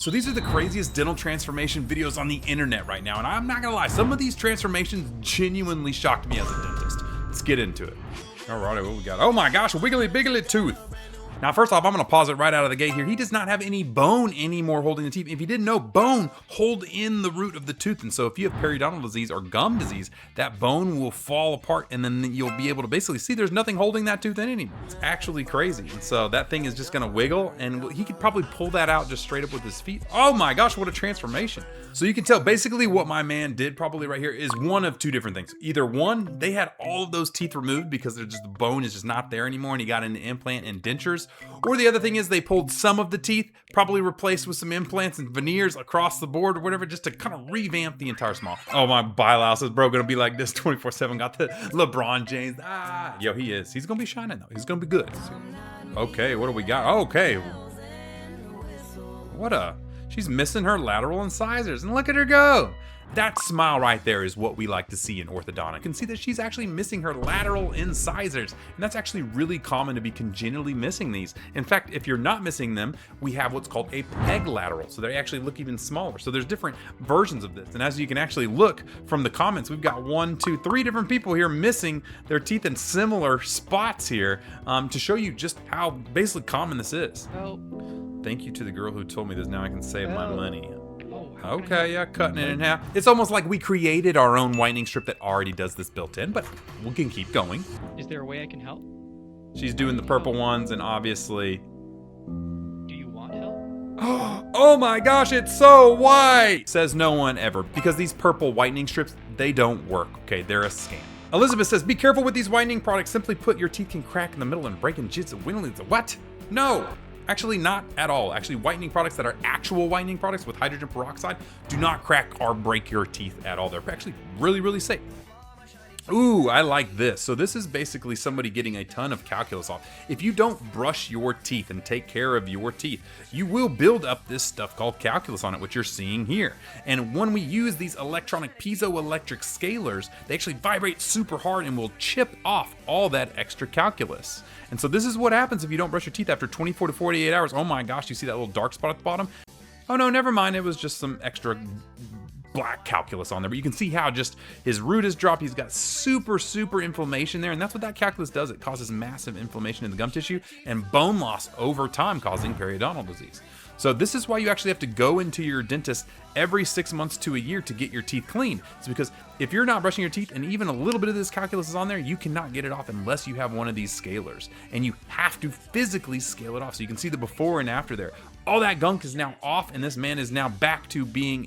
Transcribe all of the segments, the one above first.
So these are the craziest dental transformation videos on the internet right now, and I'm not gonna lie, some of these transformations genuinely shocked me as a dentist. Let's get into it. All right, what we got? Oh my gosh, a wiggly biggly tooth. Now, first off, I'm gonna pause it right out of the gate here. He does not have any bone anymore holding the teeth. If you didn't know, bone hold in the root of the tooth. And so if you have periodontal disease or gum disease, that bone will fall apart and then you'll be able to basically see there's nothing holding that tooth in anymore. It's actually crazy. And so that thing is just gonna wiggle, and he could probably pull that out just straight up with his feet. Oh my gosh, what a transformation. So you can tell basically what my man did probably right here is one of two different things. Either one, they had all of those teeth removed because the bone is just not there anymore and he got into implant and dentures. Or the other thing is they pulled some of the teeth, probably replaced with some implants and veneers across the board or whatever, just to kind of revamp the entire smile. Oh, my bile is bro gonna be like this 24/7. Got the LeBron James. Yo, he is. He's gonna be shining though. He's gonna be good. Okay, what do we got? Okay. She's missing her lateral incisors, and look at her go. That smile right there is what we like to see in orthodontics. You can see that she's actually missing her lateral incisors, and that's actually really common to be congenitally missing these. In fact, if you're not missing them, we have what's called a peg lateral, so they actually look even smaller. So there's different versions of this, and as you can actually look from the comments, we've got 1, 2, 3 different people here missing their teeth in similar spots here to show you just how basically common this is. Help. Thank you to the girl who told me this. Now I can save my money. Oh, okay, yeah, cutting it in half. It's almost like we created our own whitening strip that already does this built in, but we can keep going. Is there a way I can help? She's doing the purple ones, and obviously... Do you want help? Oh my gosh, it's so white! Says no one ever, because these purple whitening strips, they don't work, okay? They're a scam. Elizabeth says, be careful with these whitening products. Simply put, your teeth can crack in the middle and break in jits and winnowings. What? No! Actually, not at all. Actually, whitening products that are actual whitening products with hydrogen peroxide do not crack or break your teeth at all. They're actually really, really safe. Ooh, I like this. So this is basically somebody getting a ton of calculus off. If you don't brush your teeth and take care of your teeth, you will build up this stuff called calculus on it, which you're seeing here. And when we use these electronic piezoelectric scalers, they actually vibrate super hard and will chip off all that extra calculus. And so this is what happens if you don't brush your teeth after 24 to 48 hours. Oh my gosh, you see that little dark spot at the bottom? Oh no, never mind. It was just some extra black calculus on there, but you can see how just his root is dropped. He's got super inflammation there, and that's what that calculus does. It causes massive inflammation in the gum tissue and bone loss over time, causing periodontal disease. So this is why you actually have to go into your dentist every 6 months to a year to get your teeth clean. It's because if you're not brushing your teeth and even a little bit of this calculus is on there, you cannot get it off unless you have one of these scalers, and you have to physically scale it off. So you can see the before and after there. All that gunk is now off, and this man is now back to being,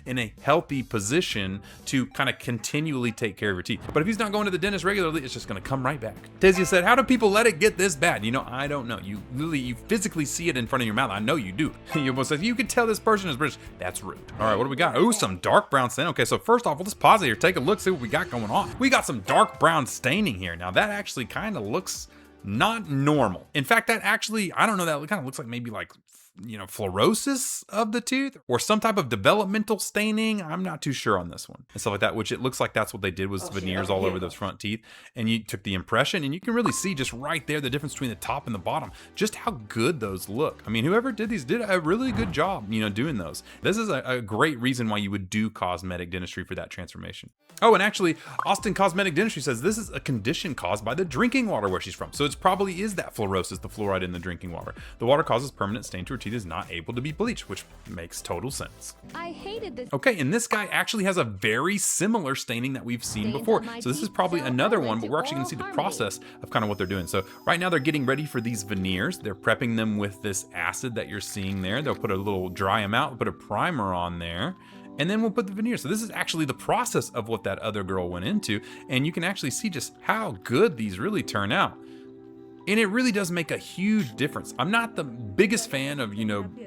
in a healthy position to kind of continually take care of your teeth. But if he's not going to the dentist regularly, it's just going to come right back. Tizia said, how do people let it get this bad? I don't know. You physically see it in front of your mouth. I know you do. You almost said, you could tell this person is British. That's rude. All right, what do we got? Oh, some dark brown stain. Okay, so first off, let's pause it here. Take a look, see what we got going on. We got some dark brown staining here. Now that actually kind of looks not normal. In fact, that actually, I don't know, that kind of looks like maybe like fluorosis of the tooth or some type of developmental staining. I'm not too sure on this one and stuff like that, which it looks like that's what they did was veneers all over those front teeth, and you took the impression, and you can really see just right there the difference between the top and the bottom, just how good those look. I mean, whoever did these did a really good job, doing those. This is a great reason why you would do cosmetic dentistry for that transformation. Oh, and actually, Austin Cosmetic Dentistry says this is a condition caused by the drinking water where she's from. So it probably is that fluorosis, the fluoride in the drinking water. The water causes permanent stain to her teeth, is not able to be bleached, which makes total sense. I hated this. Okay, and this guy actually has a very similar staining that we've seen before. So this is probably another one, but we're actually gonna see the process of kind of what they're doing. So right now they're getting ready for these veneers. They're prepping them with this acid that you're seeing there. They'll put a little dry them out, put a primer on there, and then we'll put the veneer. So this is actually the process of what that other girl went into, and you can actually see just how good these really turn out. And it really does make a huge difference. I'm not the biggest fan of,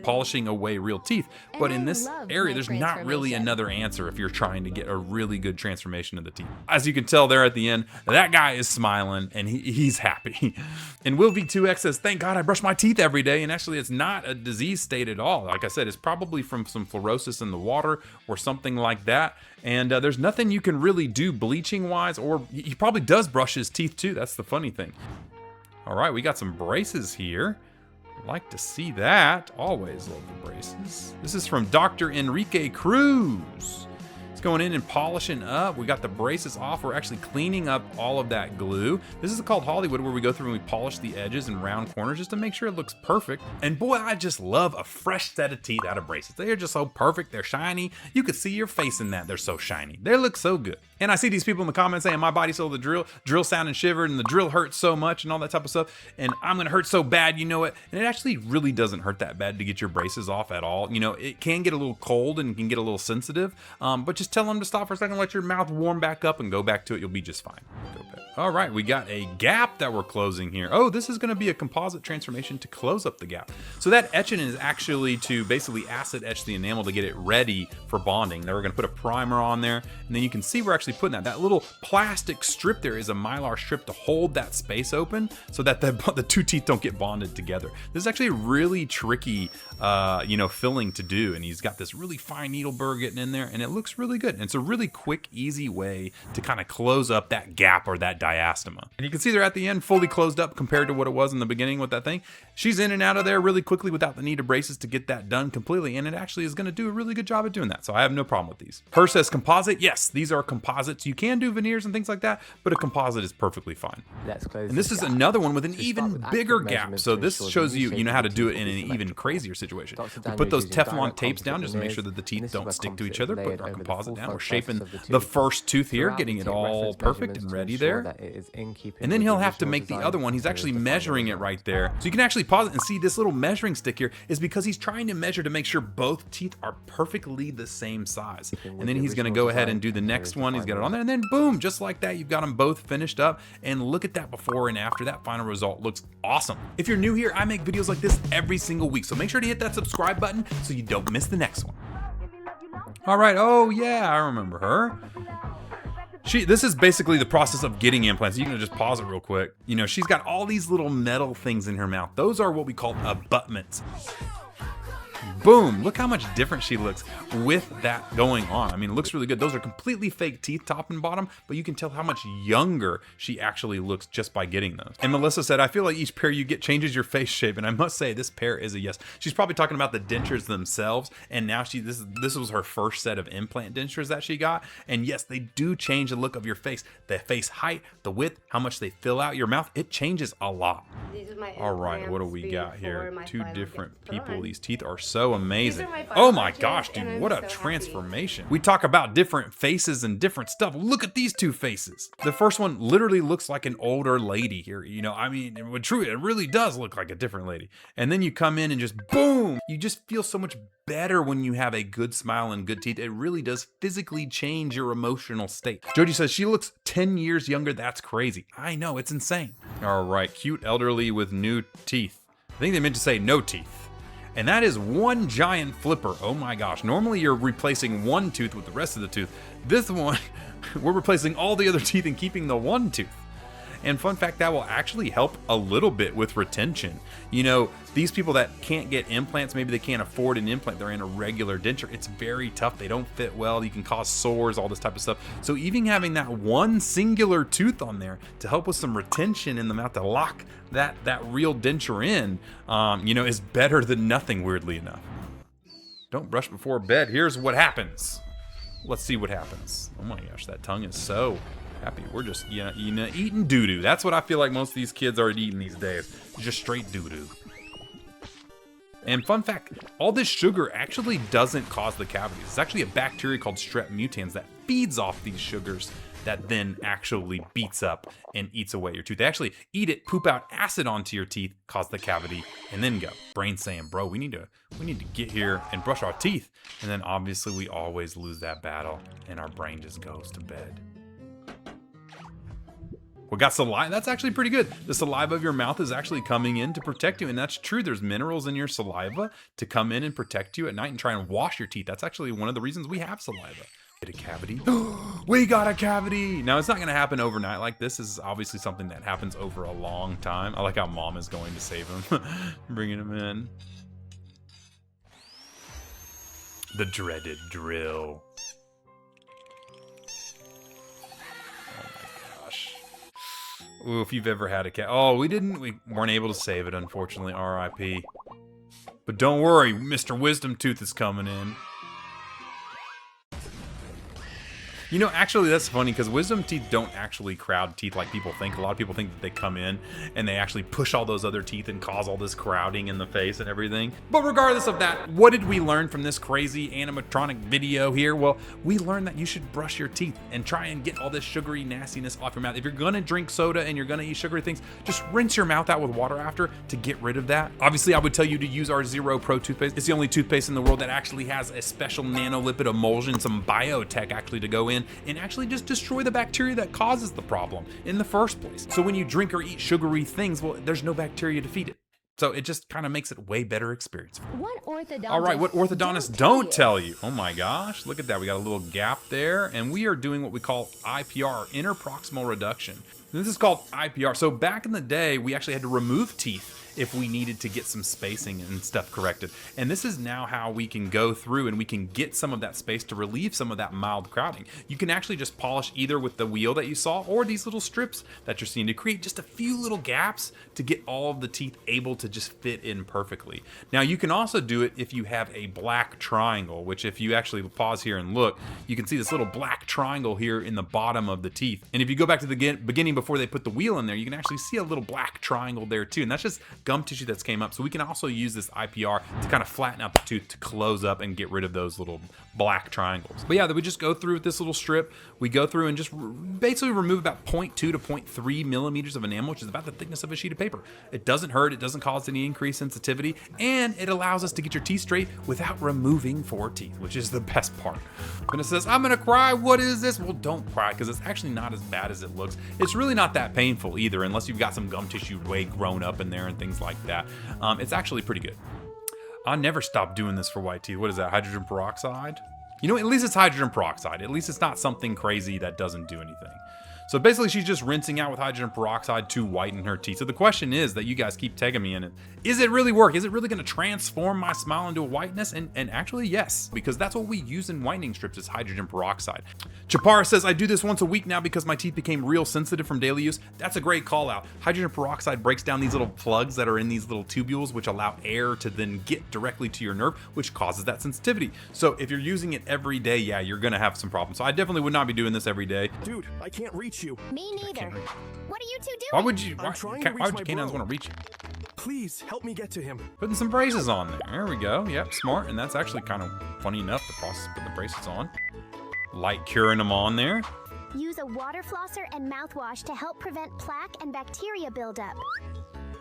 polishing away real teeth, but in this area, there's not really another answer if you're trying to get a really good transformation of the teeth. As you can tell there at the end, that guy is smiling and he's happy. And Will V2X says, thank God I brush my teeth every day. And actually, it's not a disease state at all. Like I said, it's probably from some fluorosis in the water or something like that. And there's nothing you can really do bleaching wise, or he probably does brush his teeth too. That's the funny thing. All right, we got some braces here. Like to see that. Always love the braces. This is from Dr. Enrique Cruz. It's going in and polishing up. We got the braces off. We're actually cleaning up all of that glue. This is called Hollywood, where we go through and we polish the edges and round corners just to make sure it looks perfect. And boy, I just love a fresh set of teeth out of braces. They are just so perfect. They're shiny. You could see your face in that. They're so shiny. They look so good. And I see these people in the comments saying my body's so the drill sound and shivered, and the drill hurts so much and all that type of stuff. And I'm gonna hurt so bad, you know it. And it actually really doesn't hurt that bad to get your braces off at all. You know, it can get a little cold and can get a little sensitive, but just tell them to stop for a second, let your mouth warm back up and go back to it. You'll be just fine. Go back. All right, we got a gap that we're closing here. Oh, this is gonna be a composite transformation to close up the gap. So that etching is actually to basically acid etch the enamel to get it ready for bonding. Then we're gonna put a primer on there, and then you can see we're actually putting that. That little plastic strip there is a Mylar strip to hold that space open so that the two teeth don't get bonded together. This is actually a really tricky, filling to do, and he's got this really fine needle burr getting in there, and it looks really good. And it's a really quick, easy way to kind of close up that gap or that diastema. And you can see they're at the end fully closed up compared to what it was in the beginning with that thing. She's in and out of there really quickly without the need of braces to get that done completely, and it actually is going to do a really good job at doing that. So I have no problem with these. Her says composite. Yes, these are composites. You can do veneers and things like that, but a composite is perfectly fine. And this is another one with an even bigger gap. So this shows you how to do it in an even crazier situation. We put those Teflon tapes down just to make sure that the teeth don't stick to each other. Put our composite down. We're shaping the first tooth here, getting it all perfect and ready there. And then he'll have to make the other one. He's actually measuring it right there. So you can actually pause it and see this little measuring stick here is because he's trying to measure to make sure both teeth are perfectly the same size. And then he's going to go ahead and do the next one. He's got it on there, and then boom, just like that, you've got them both finished up. And look at that before and after. That final result looks awesome. If you're new here, I make videos like this every single week, so make sure to hit that subscribe button so you don't miss the next one. All right, oh yeah, I remember her. This is basically the process of getting implants. You can just pause it real quick. You know, she's got all these little metal things in her mouth. Those are what we call abutments. Boom, look how much different she looks with that going on. I mean, it looks really good. Those are completely fake teeth, top and bottom, but you can tell how much younger she actually looks just by getting those. And Melissa said, I feel like each pair you get changes your face shape, and I must say this pair is a yes. She's probably talking about the dentures themselves, and now this was her first set of implant dentures that she got, and yes, they do change the look of your face. The face height, the width, how much they fill out your mouth, it changes a lot. All right, what do we got here? Two different people. These teeth are so amazing. Oh my gosh, dude, what a transformation. We talk about different faces and different stuff. Look at these two faces. The first one literally looks like an older lady here. You know, I mean, it really does look like a different lady. And then you come in and just boom, you just feel so much better when you have a good smile and good teeth. It really does physically change your emotional state. Jody says she looks 10 years younger. That's crazy. I know, it's insane. All right, cute elderly with new teeth. I think they meant to say no teeth. And that is one giant flipper. Oh my gosh. Normally you're replacing one tooth with the rest of the tooth. This one, we're replacing all the other teeth and keeping the one tooth. And fun fact, that will actually help a little bit with retention. You know, these people that can't get implants, maybe they can't afford an implant, they're in a regular denture. It's very tough. They don't fit well. You can cause sores, all this type of stuff. So even having that one singular tooth on there to help with some retention in the mouth to lock that real denture in, is better than nothing, weirdly enough. Don't brush before bed. Here's what happens. Let's see what happens. Oh my gosh, that tongue is so happy. We're just, eating doo-doo. That's what I feel like most of these kids are eating these days. Just straight doo-doo. And fun fact, all this sugar actually doesn't cause the cavities. It's actually a bacteria called Strep mutans that feeds off these sugars that then actually beats up and eats away your tooth. They actually eat it, poop out acid onto your teeth, cause the cavity, and then go. Brain saying, bro, we need to get here and brush our teeth. And then obviously we always lose that battle and our brain just goes to bed. We got saliva. That's actually pretty good. The saliva of your mouth is actually coming in to protect you, and that's true. There's minerals in your saliva to come in and protect you at night and try and wash your teeth. That's actually one of the reasons we have saliva. Get a cavity. We got a cavity. Now, it's not going to happen overnight. Like, this is obviously something that happens over a long time. I like how mom is going to save him, bringing him in. The dreaded drill. Ooh, if you've ever had a cat. Oh, we weren't able to save it, unfortunately. R.I.P. But don't worry, Mr. Wisdom Tooth is coming in. You know, actually, that's funny because wisdom teeth don't actually crowd teeth like people think. A lot of people think that they come in and they actually push all those other teeth and cause all this crowding in the face and everything. But regardless of that, what did we learn from this crazy animatronic video here? Well, we learned that you should brush your teeth and try and get all this sugary nastiness off your mouth. If you're gonna drink soda and you're gonna eat sugary things, just rinse your mouth out with water after to get rid of that. Obviously, I would tell you to use our Zero Pro toothpaste. It's the only toothpaste in the world that actually has a special nanolipid emulsion, some biotech actually to go in and actually just destroy the bacteria that causes the problem in the first place. So when you drink or eat sugary things, well, there's no bacteria to feed it. So it just kind of makes it way better experience. All right, what orthodontists don't tell you. Oh my gosh, look at that. We got a little gap there, and we are doing what we call IPR, interproximal reduction. This is called IPR. So back in the day, we actually had to remove teeth if we needed to get some spacing and stuff corrected. And this is now how we can go through and we can get some of that space to relieve some of that mild crowding. You can actually just polish either with the wheel that you saw or these little strips that you're seeing to create just a few little gaps to get all of the teeth able to just fit in perfectly. Now you can also do it if you have a black triangle, which if you actually pause here and look, you can see this little black triangle here in the bottom of the teeth. And if you go back to the beginning before they put the wheel in there, you can actually see a little black triangle there too. And that's just gum tissue that's came up. So we can also use this IPR to kind of flatten out the tooth to close up and get rid of those little black triangles. But yeah, we just go through with this little strip. We go through and just basically remove about 0.2 to 0.3 millimeters of enamel, which is about the thickness of a sheet of paper. It doesn't hurt, it doesn't cause any increased sensitivity, and it allows us to get your teeth straight without removing 4 teeth, which is the best part. When it says, I'm gonna cry, what is this? Well, don't cry, because it's actually not as bad as it looks. It's really not that painful either, unless you've got some gum tissue way grown up in there and things like that. It's actually pretty good. I never stop doing this for white teeth. What is that, hydrogen peroxide? You know, at least it's hydrogen peroxide. At least it's not something crazy that doesn't do anything. So basically she's just rinsing out with hydrogen peroxide to whiten her teeth. So the question is that you guys keep tagging me in it. Is it really work? Is it really gonna transform my smile into a whiteness? And actually yes, because that's what we use in whitening strips is hydrogen peroxide. Chapara says, I do this once a week now because my teeth became real sensitive from daily use. That's a great call out. Hydrogen peroxide breaks down these little plugs that are in these little tubules, which allow air to then get directly to your nerve, which causes that sensitivity. So if you're using it every day, yeah, you're gonna have some problems. So I definitely would not be doing this every day. Dude, I can't reach you. Me neither. What are you two doing? Why would you, I'm trying why to would reach your my canines bro. want to reach you? Please help me get to him. Putting some braces on there. There we go. Yep, smart. And that's actually kind of funny enough, the process of putting the braces on. Light curing them on there. Use a water flosser and mouthwash to help prevent plaque and bacteria buildup.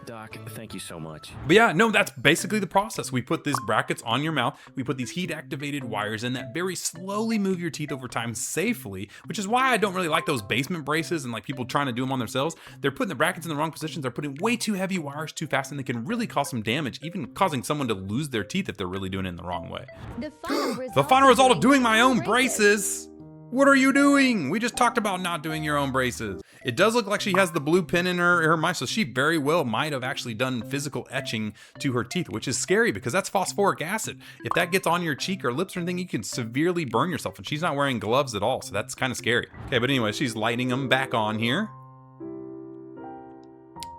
Doc, thank you so much. But yeah, no, that's basically the process. We put these brackets on your mouth. We put these heat activated wires in that very slowly move your teeth over time safely, which is why I don't really like those basement braces and like people trying to do them on themselves. They're putting the brackets in the wrong positions. They're putting way too heavy wires too fast, and they can really cause some damage, even causing someone to lose their teeth if they're really doing it in the wrong way. The final result of doing my own braces. What are you doing? We just talked about not doing your own braces. It does look like she has the blue pin in her mind, so she very well might have actually done physical etching to her teeth, which is scary because that's phosphoric acid. If that gets on your cheek or lips or anything, you can severely burn yourself, and she's not wearing gloves at all, so that's kind of scary. Okay, but anyway, she's lightening them back on here.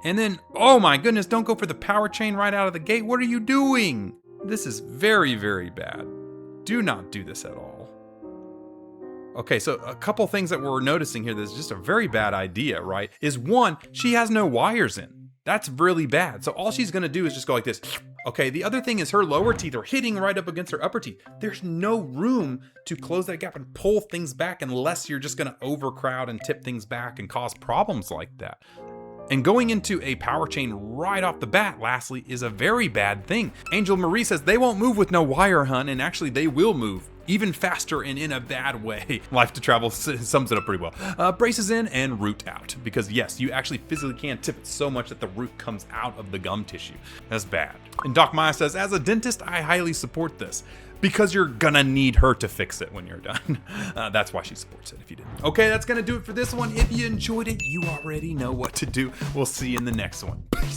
And then, oh my goodness, don't go for the power chain right out of the gate. What are you doing? This is very, very bad. Do not do this at all. Okay, so a couple things that we're noticing here that's just a very bad idea, right? Is one, she has no wires in. That's really bad. So all she's gonna do is just go like this. Okay, the other thing is her lower teeth are hitting right up against her upper teeth. There's no room to close that gap and pull things back unless you're just gonna overcrowd and tip things back and cause problems like that. And going into a power chain right off the bat, lastly, is a very bad thing. Angel Marie says they won't move with no wire, hun, and actually they will move. Even faster and in a bad way. Life to Travel sums it up pretty well. Braces in and root out. Because yes, you actually physically can tip it so much that the root comes out of the gum tissue. That's bad. And Doc Maya says, as a dentist, I highly support this. Because you're gonna need her to fix it when you're done. That's why she supports it if you didn't. Okay, that's gonna do it for this one. If you enjoyed it, you already know what to do. We'll see you in the next one. Peace.